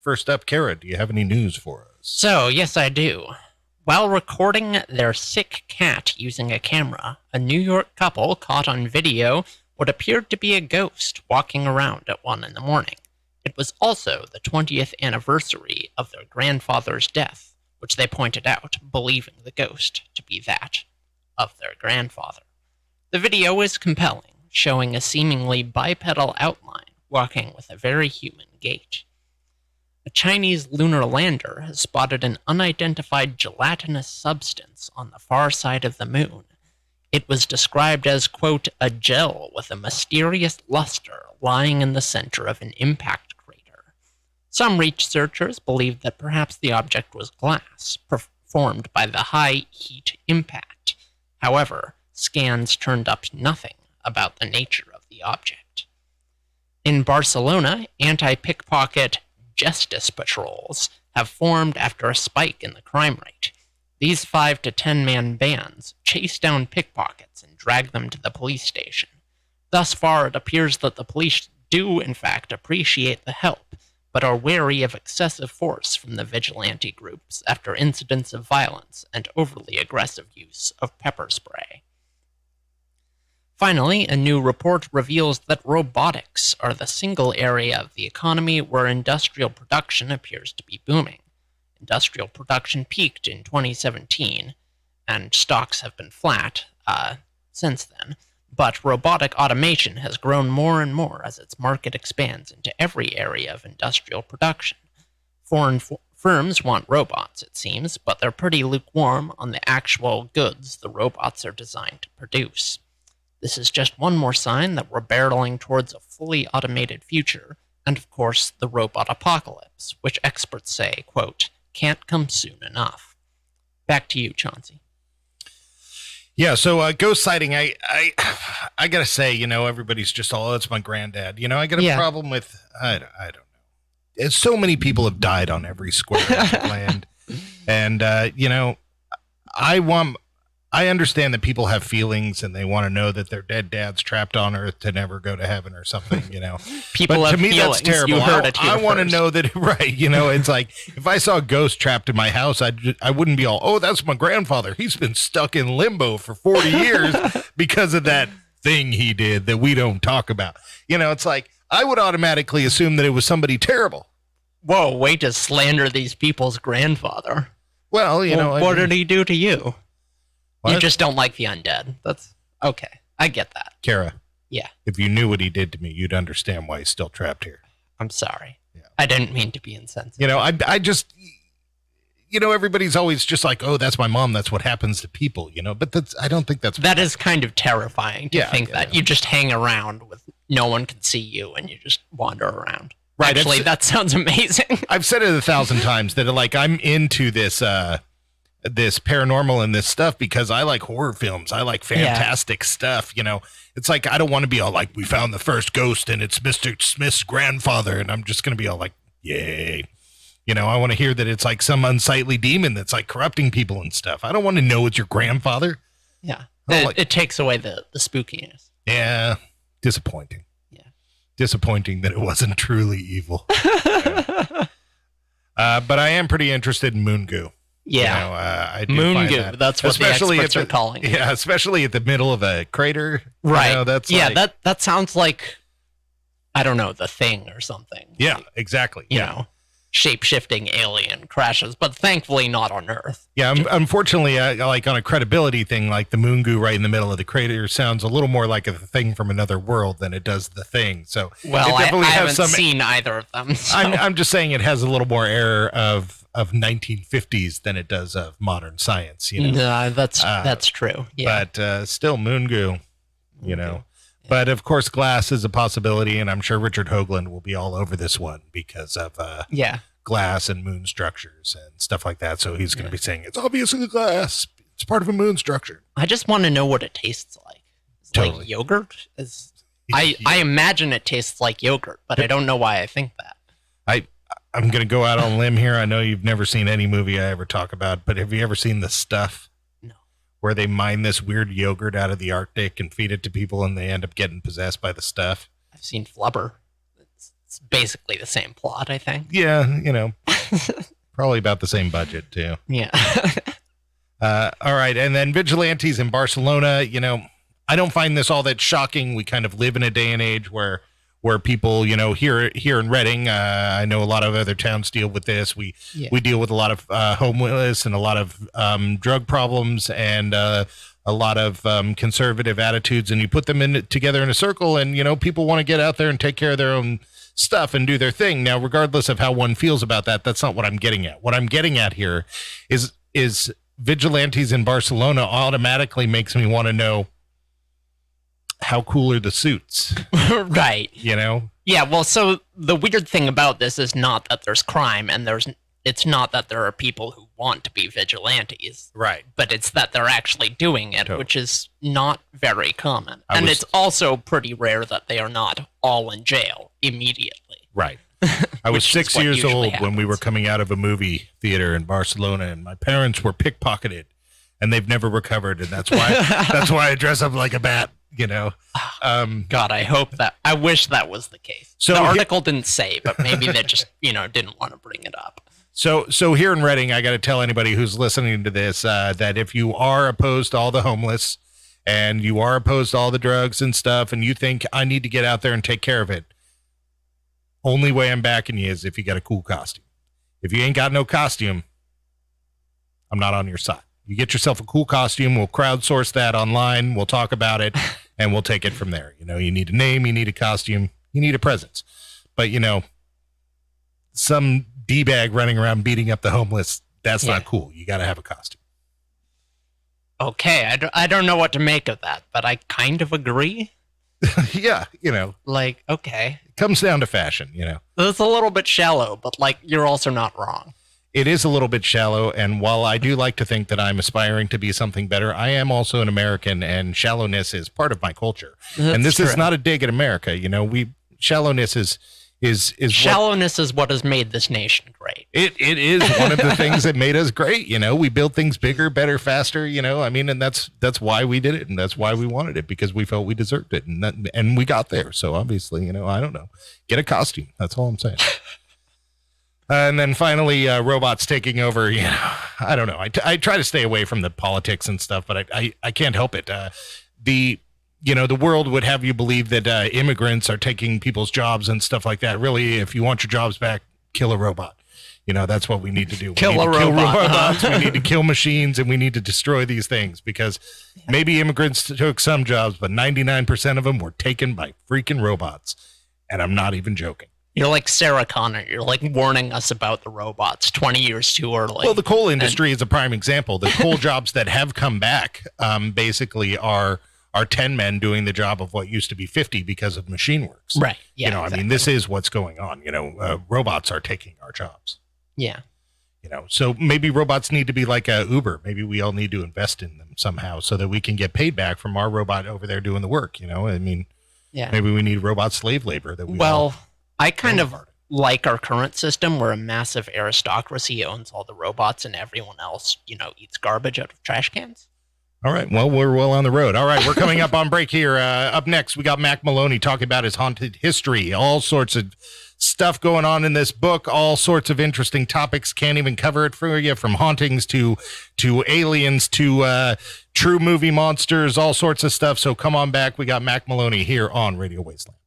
First up, Kara, do you have any news for us? So, yes, I do. While recording their sick cat using a camera, a New York couple caught on video what appeared to be a ghost walking around at 1 in the morning. It was also the 20th anniversary of their grandfather's death, which they pointed out, believing the ghost to be that of their grandfather. The video is compelling, showing a seemingly bipedal outline walking with a very human gait. A Chinese lunar lander has spotted an unidentified gelatinous substance on the far side of the moon. It was described as, quote, a gel with a mysterious luster lying in the center of an impact crater. Some researchers believe that perhaps the object was glass, formed by the high heat impact. However, scans turned up nothing about the nature of the object. In Barcelona, anti-pickpocket justice patrols have formed after a spike in the crime rate. These 5 to 10 man bands chase down pickpockets and drag them to the police station. Thus far, it appears that the police do, in fact, appreciate the help, but are wary of excessive force from the vigilante groups after incidents of violence and overly aggressive use of pepper spray. Finally, a new report reveals that robotics are the single area of the economy where industrial production appears to be booming. Industrial production peaked in 2017, and stocks have been flat since then, but robotic automation has grown more and more as its market expands into every area of industrial production. Foreign firms want robots, it seems, but they're pretty lukewarm on the actual goods the robots are designed to produce. This is just one more sign that we're barreling towards a fully automated future, and of course, the robot apocalypse, which experts say, quote, can't come soon enough. Back to you, Chauncey. Yeah, so ghost sighting, I gotta say, everybody's just all, it's my granddad. I got a problem with, I don't know. So many people have died on every square inch of land. And, I understand that people have feelings and they want to know that their dead dad's trapped on earth to never go to heaven or something, People but have to me, feelings. that's terrible. You heard it here I want to first. know that, right, it's like, if I saw a ghost trapped in my house, I wouldn't be all, oh, that's my grandfather. He's been stuck in limbo for 40 years because of that thing he did that we don't talk about. It's like, I would automatically assume that it was somebody terrible. Whoa, way to slander these people's grandfather. Well, what did he do to you? What? You just don't like the undead. That's okay. I get that. Kara. Yeah. If you knew what he did to me, you'd understand why he's still trapped here. I'm sorry. Yeah. I didn't mean to be insensitive. I just, everybody's always just like, oh, that's my mom. That's what happens to people, but I don't think that is kind of terrifying to think that you just hang around with no one can see you and you just wander around. Right. Actually, that sounds amazing. I've said it 1,000 times that I'm into this paranormal and this stuff because I like horror films. I like fantastic stuff. It's like, I don't want to be all like, we found the first ghost and it's Mr. Smith's grandfather. And I'm just going to be all like, yay. I want to hear that it's like some unsightly demon that's like corrupting people and stuff. I don't want to know it's your grandfather. Yeah. It takes away the spookiness. Yeah. Disappointing. Yeah. Disappointing that it wasn't truly evil. But I am pretty interested in moon goo. Yeah, I do moon goo. That's what especially the experts are calling it. Yeah, especially at the middle of a crater. Right. That's that sounds like, I don't know, The Thing or something. Yeah, exactly. Shape-shifting alien crashes, but thankfully not on Earth. Yeah, unfortunately, like on a credibility thing, like the moon goo right in the middle of the crater sounds a little more like a thing from another world than it does The Thing. So, well, I haven't seen either of them. So. I'm just saying it has a little more air of 1950s than it does of modern science. No, that's true. Yeah. But still, moon goo. Yeah. But of course, glass is a possibility, and I'm sure Richard Hoagland will be all over this one because of glass and moon structures and stuff like that. So he's going to be saying it's obviously glass. It's part of a moon structure. I just want to know what it tastes like. Totally. Like yogurt? I imagine it tastes like yogurt, but I don't know why I think that. I'm going to go out on a limb here. I know you've never seen any movie I ever talk about, but have you ever seen The Stuff? No. Where they mine this weird yogurt out of the Arctic and feed it to people and they end up getting possessed by the stuff? I've seen Flubber. It's It's basically the same plot, I think. Yeah, probably about the same budget too. Yeah. All right, and then Vigilantes in Barcelona. I don't find this all that shocking. We kind of live in a day and age where people, here in Reading, I know a lot of other towns deal with this. We deal with a lot of homeless and a lot of drug problems and a lot of conservative attitudes, and you put them together in a circle, and people want to get out there and take care of their own stuff and do their thing. Now, regardless of how one feels about that, that's not what I'm getting at. What I'm getting at here is Vigilantes in Barcelona automatically makes me want to know, how cool are the suits? Right. Yeah, well, so the weird thing about this is not that there's crime, and it's not that there are people who want to be vigilantes. Right. But it's that they're actually doing it, which is not very common. It's also pretty rare that they are not all in jail immediately. Right. I was 6 years old when we were coming out of a movie theater in Barcelona, and my parents were pickpocketed, and they've never recovered, and that's why I dress up like a bat. God, I wish that was the case. So the article didn't say, but maybe they just didn't want to bring it up. So here in Reading, I got to tell anybody who's listening to this that if you are opposed to all the homeless and you are opposed to all the drugs and stuff, and you think I need to get out there and take care of it, only way I'm backing you is if you got a cool costume. If you ain't got no costume, I'm not on your side. You get yourself a cool costume. We'll crowdsource that online. We'll talk about it, and we'll take it from there. You need a name, you need a costume, you need a presence. But, some D-bag running around beating up the homeless, that's not cool. You got to have a costume. Okay, I don't know what to make of that, but I kind of agree. Yeah, okay. It comes down to fashion, It's a little bit shallow, but, you're also not wrong. It is a little bit shallow, and while I do like to think that I'm aspiring to be something better, I am also an American, and shallowness is part of my culture. And this is not a dig at America. Shallowness is shallowness is what has made this nation great. It is one of the things that made us great. We build things bigger, better, faster. And that's why we did it, and that's why we wanted it, because we felt we deserved it, and we got there. So obviously, I don't know, get a costume. That's all I'm saying. And then finally, robots taking over. I don't know. I try to stay away from the politics and stuff, but I can't help it. The world would have you believe that immigrants are taking people's jobs and stuff like that. Really, if you want your jobs back, kill a robot. That's what we need to do. Kill robots. We need to kill machines, and we need to destroy these things, because maybe immigrants took some jobs, but 99% of them were taken by freaking robots. And I'm not even joking. You're like Sarah Connor. You're warning us about the robots 20 years too early. Well, the coal industry is a prime example. The coal jobs that have come back basically are 10 men doing the job of what used to be 50 because of machine works. Right. Yeah. Exactly. This is what's going on. Robots are taking our jobs. Yeah. So maybe robots need to be like Uber. Maybe we all need to invest in them somehow so that we can get paid back from our robot over there doing the work. Maybe we need robot slave labor that we I kind of like our current system where a massive aristocracy owns all the robots and everyone else, eats garbage out of trash cans. All right. Well, we're well on the road. All right. We're coming up on break here. Up next, we got Mac Maloney talking about his haunted history, all sorts of stuff going on in this book, all sorts of interesting topics. Can't even cover it for you, from hauntings to aliens to true movie monsters, all sorts of stuff. So come on back. We got Mac Maloney here on Radio Wasteland.